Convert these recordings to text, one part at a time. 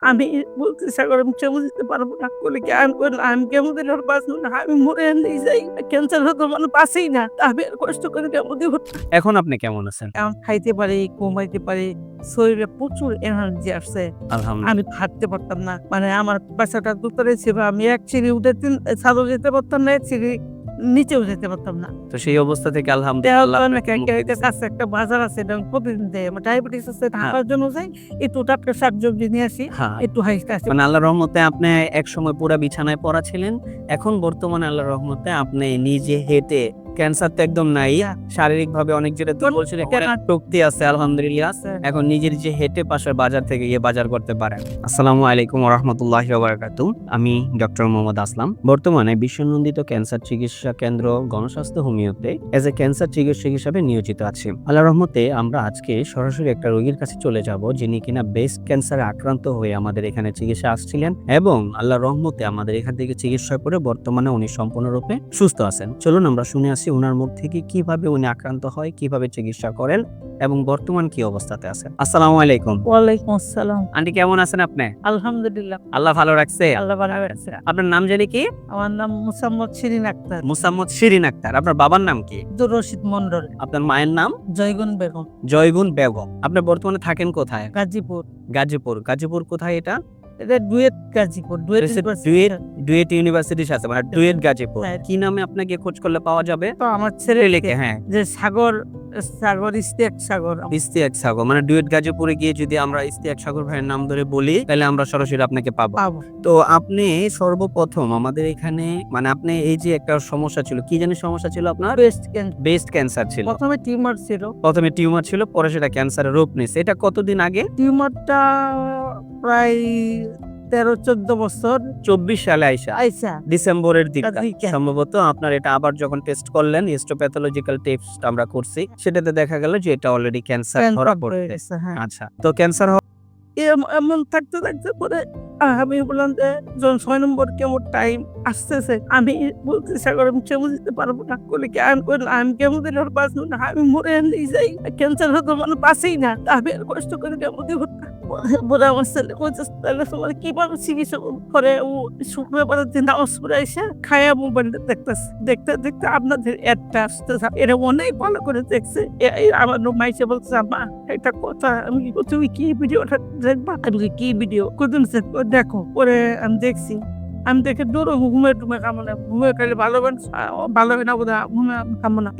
আমি বলতে সাগর আমি কেমন দিতে পারবো না বলে কি আমি করলাম আমি কেমন দিলে ওর বাঁচবো না আমি মরে নিয়ে যাই ক্যান্সার হতো মানে বাঁচেই না আমি আর কষ্ট করে কেমন দিব এখন আপনি কেমন আছেন? এখন খাইতে পারি ঘুমাইতে পারি শরীরে প্রচুর এনার্জি আসছে আলহামদুলিল্লাহ। আমি হাঁটতে পারতাম না মানে আমার বাসাটা দুতরে ছিল আমি এক সিঁড়ি উঠে ছাদও যেতে পারতাম না এক সিঁড়ি নিচেও যেতে পারতাম না তো সেই অবস্থা থেকে দেহ আলহামদুলিল্লাহ অনেক আপনাকে মুক্তি দিছে। কাছে একটা বাজার আছে এবং প্রতিদিন দেয় আমার ডায়াবেটিস আছে ঢাকার জন্য যাই একটু টাটকা শাকসবজি নিয়ে আসি হ্যাঁ, একটু হাইস্তে আসি মানে আল্লাহর রহমতে আপনি একসময় পুরা বিছানায় পড়া ছিলেন। এখন বর্তমানে আল্লাহর রহমতে আপনি নিজে হেঁটে ক্যান্সার তো একদম নাই। শারীরিকভাবে অনেক যেটা তো বলছিলেন শক্তি আছে আলহামদুলিল্লাহ। এখন নিজের যে হেঁটে পাশের বাজার থেকে গিয়ে বাজার করতে পারেন। আসসালামু আলাইকুম ওয়া রাহমাতুল্লাহি ওয়া বারাকাতুহু। আমি ডক্টর মোহাম্মদ আসলাম। বর্তমানে বিশ্বনন্দিত ক্যান্সার চিকিৎসা কেন্দ্র গণস্বাস্থ্য হোমিওতে এজ এ ক্যান্সার চিকিৎসক হিসেবে নিয়োজিত আছি। আল্লাহর রহমতে আমরা আজকে সরাসরি একটা রোগীর কাছে চলে যাব যিনি কিনা ব্রেস্ট ক্যান্সারে আক্রান্ত হয়ে আমাদের এখানে চিকিৎসা আসছিলেন এবং আল্লাহর রহমতে আমাদের এখান থেকে চিকিৎসা করে বর্তমানে উনি সম্পূর্ণরূপে সুস্থ আছেন। চলুন আমরা শুনে আসি ওনার মুখ থেকে কিভাবে উনি আক্রান্ত হয়, কিভাবে চিকিৎসা করেন এবং বর্তমান কি অবস্থাতে আছেন। আসসালামু আলাইকুম। ওয়ালাইকুম আসসালাম আন্টি কেমন আছেন আপনি? আলহামদুলিল্লাহ আল্লাহ ভালো রাখছে। আল্লাহ ভালো রাখছে। আপনার নাম জানি কি? আমার নাম মুসাম্মদ শিরিন আক্তার মুসাম্মদ শিরিন আক্তার। আপনার বাবার নাম কি? আব্দুর রশিদ মন্ডল আপনার মায়ের নাম? জয়গুন বেগম জয়গুন বেগম। আপনি বর্তমানে থাকেন কোথায়? গাজীপুর গাজীপুর। গাজীপুর কোথায় এটা? এটা ডুয়েট গাজীপুর ডুয়েট ইউনিভার্সিটির সাথে মানে ডুয়েট গাজীপুর। হ্যাঁ। কি নামে আপনাকে খোঁজ করলে পাওয়া যাবে? তো আমার ছেলে লিখে হ্যাঁ যে সাগর সাগর ইস্তেক সাগর ইস্তিয়াক সাগর মানে ডুয়েট গাজীপুরে গিয়ে যদি আমরা ইস্তিয়াক সাগর ভাইয়ের নাম ধরে বলি তাহলে আমরা সরাসরি আপনাকে পাবো। পাবো তো আপনি সর্বপ্রথম আমাদের এখানে মানে আপনি এই যে একটা সমস্যা ছিল, কি জানি সমস্যা ছিল আপনার? ব্রেস্ট ক্যান্সার ছিল। প্রথমে টিউমার ছিল প্রথমে টিউমার ছিল, পরে সেটা ক্যান্সারের রূপ নিয়েছে। এটা কতদিন আগে? টিউমারটা প্রায় 13-14 বছর 24 সালে আইসা ডিসেম্বরের দিকে দিকে। সম্ভবত আপনার এটা আবার যখন টেস্ট করলেন হিস্টোপ্যাথোলজিক্যাল টেস্ট আমরা করছি, সেটাতে দেখা গেল যে এটা অলরেডি ক্যান্সার ধরা পড়েছে। হ্যাঁ। আচ্ছা, তো ক্যান্সার এমন থাকতে থাকতে পরে আমি বললাম যে যখন 6 নম্বর কেমো টাইম আসতেছে আমি বলতে সাগর আমি কেমো দিতে পারবো না বলে কি আমি করলাম আমি কেমো দিলে ওর বাঁচবো না আমি মরে নিয়ে যাই ক্যান্সার হতো মানে বাঁচেই না আমি আর কষ্ট করে কেমো দিব না বলে আমার ছেলে বলছে তাহলে তোমার কিভাবে চিকিৎসা করে ও শুক্রবার দিন নামাজ পড়ে এসে খায়া মোবাইলটা দেখতেছে দেখতে দেখতে আপনাদের অ্যাডটা আসতেছে এটা অনেক ভালো করে দেখছে আমার মাইসে বলছে মা একটা কথা আমি তুমি কি ভিডিওটা দেখবা আমি কি ভিডিও কোনদিন দেখো পরে আমি দেখছি আমি দেখে দৌড়ো ঘুমে কামনা ঘুমে খাইলে ভালো ভালো হয় না বোধ ঘুমে কামনা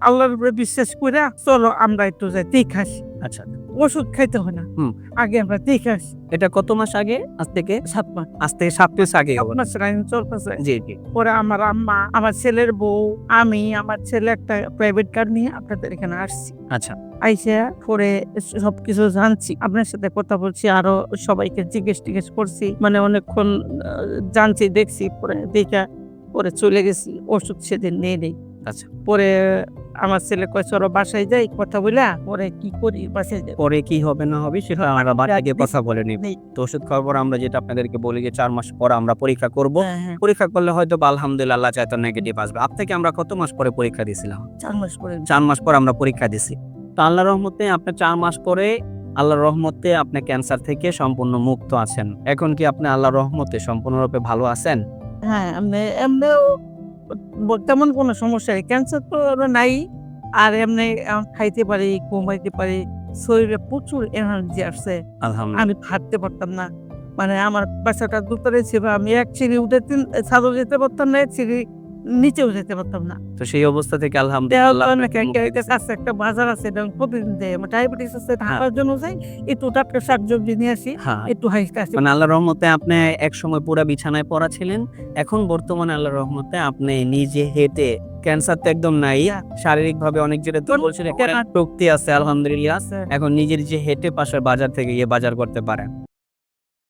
আল্লাহর উপরে বিশ্বাস করে চলো আমরা একটু যাই দেখে আসি। আচ্ছা, ওষুধ খাইতে হয় না আগে আমরা দেখে আসি। এটা কত মাস আগে? আজ থেকে 7 মাস 7 মাস আগে হবে। আপনার লাইন চলতেছে জি জি। পরে আমার আম্মা আমার ছেলের বউ আমি আমার ছেলে একটা প্রাইভেট কার নিয়ে আপনাদের এখানে আসছি। আচ্ছা, আইসা পরে সবকিছু জানছি আপনার সাথে কথা বলছি আরো সবাইকে জিজ্ঞেস করছি মানে অনেকক্ষণ জানছি দেখছি পরে দেখা পরে চলে গেছি ওষুধ সেদিন নেই। আচ্ছা, পরে আমার ছেলে কয় চলো বাসায় যাই কথা বলা পরে কি করি বাসায় যাই পরে কি হবে না হবে সেটা আমরা বাড়িতে গিয়ে কথা বলে নিব। নেই। তো ওষুধ খাওয়ার পর আমরা যেটা আপনাদেরকে বলি যে 4 মাস পর আমরা পরীক্ষা করব। হ্যাঁ, পরীক্ষা করলে হয়তো বা আলহামদুলিল্লাহ আল্লাহ চাইতো নেগেটিভ আসবে। আপ থেকে আমরা কত মাস পরে পরীক্ষা দিয়েছিলাম? 4 মাস পরে 4 মাস পর আমরা পরীক্ষা দিছি। তো আল্লাহর রহমতে আপনি 4 মাস পরে আল্লাহর রহমতে আপনি ক্যান্সার থেকে সম্পূর্ণ মুক্ত আছেন। এখন কি আপনি আল্লাহর রহমতে সম্পূর্ণরূপে ভালো আছেন? হ্যাঁ এমনিও তেমন কোনো সমস্যা নেই ক্যান্সার তো নাই আর এমনি খাইতে পারি ঘুমাইতে পারি শরীরে প্রচুর এনার্জি আসছে আলহামদুলিল্লাহ। আমি হাঁটতে পারতাম না মানে আমার বাসাটা দুতরে ছিল আমি এক সিঁড়ি উঠে ছাদও যেতে পারতাম না এক সিঁড়ি নিচেও যেতে পারতাম না তো সেই অবস্থা থেকে দেহ আলহামদুলিল্লাহ অনেক আপনাকে মুক্তি দিছে। কাছে একটা বাজার আছে এবং প্রতিদিন দেয় আমার ডায়াবেটিস আছে ঢাকার জন্য যাই একটু টাটকা শাকসবজি নিয়ে আসি হ্যাঁ, একটু হাইস্তে আসি মানে আল্লাহর রহমতে আপনি একসময় পুরা বিছানায় পড়া ছিলেন। এখন বর্তমানে আল্লাহর রহমতে আপনি নিজে হেঁটে ক্যান্সার তো একদম নাই। শারীরিকভাবে অনেক যেটা তো বলছিলেন শক্তি আছে আলহামদুলিল্লাহ। এখন নিজের যে হেঁটে পাশের বাজার থেকে গিয়ে বাজার করতে পারেন।